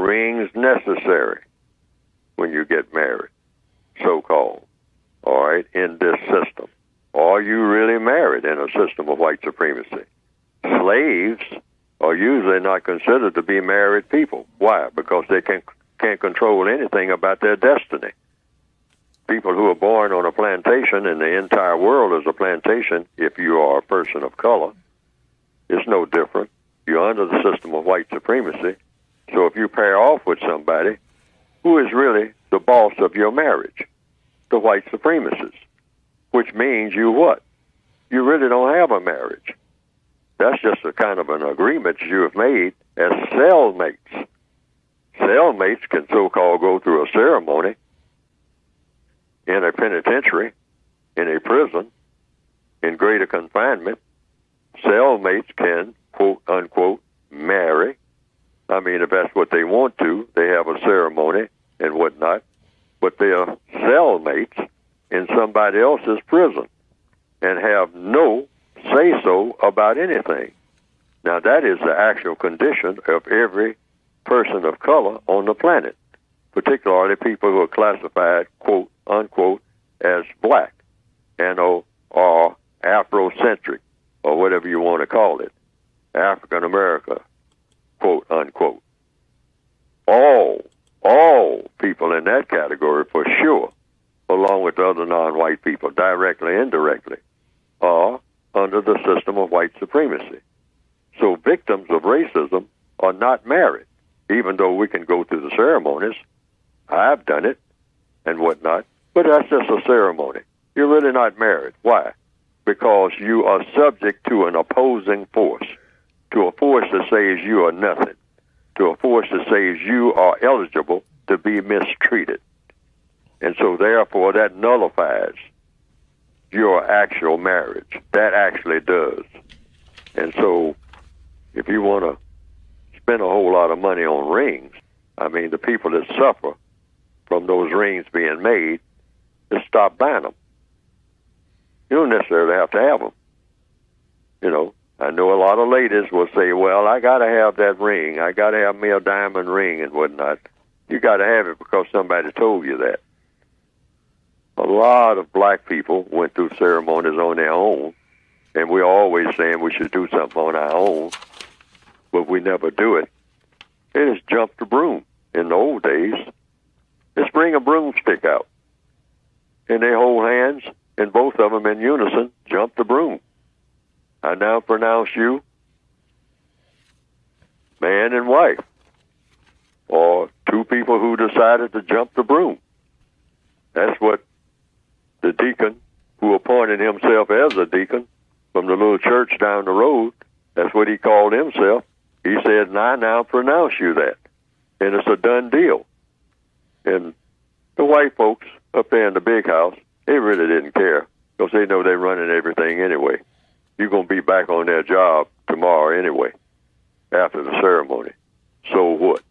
rings necessary when you get married, so-called, all right, in this system? Are you really married in a system of white supremacy? Slaves are usually not considered to be married people. Why? Because they can't control anything about their destiny. People who are born on a plantation, and the entire world is a plantation, if you are a person of color, it's no different. You're under the system of white supremacy. So if you pair off with somebody, who is really the boss of your marriage? The white supremacists. Which means you what? You really don't have a marriage. That's just a kind of an agreement you have made as cellmates. Cellmates can so-called go through a ceremony in a penitentiary, in a prison, in greater confinement. Cellmates can, quote, unquote, marry. I mean, if that's what they want to, they have a ceremony and whatnot. But they are cellmates in somebody else's prison and have no say-so about anything. Now, that is the actual condition of every person of color on the planet, particularly people who are classified, quote, unquote, as black and or Afrocentric, or whatever you want to call it, African America, quote, unquote. All people in that category, for sure, along with the other non-white people, directly and indirectly, are under the system of white supremacy. So victims of racism are not married, even though we can go through the ceremonies. I've done it and whatnot, but that's just a ceremony. You're really not married. Why? Because you are subject to an opposing force, to a force that says you are nothing, to a force that says you are eligible to be mistreated. And so therefore that nullifies your actual marriage. That actually does. And so if you want to spend a whole lot of money on rings, I mean, the people that suffer from those rings being made, just stop buying them. You don't necessarily have to have them. You know, I know a lot of ladies will say, well, I got to have that ring. I got to have me a diamond ring and whatnot. You got to have it because somebody told you that. A lot of black people went through ceremonies on their own, and we're always saying we should do something on our own, but we never do it. They just jump the broom. In the old days, just bring a broomstick out, and they hold hands, and both of them in unison jump the broom. I now pronounce you man and wife, or two people who decided to jump the broom. That's what the deacon, who appointed himself as a deacon from the little church down the road, that's what he called himself. He said, I now pronounce you that. And it's a done deal. And the white folks up there in the big house, they really didn't care because they know they're running everything anyway. You're going to be back on their job tomorrow anyway after the ceremony. So what?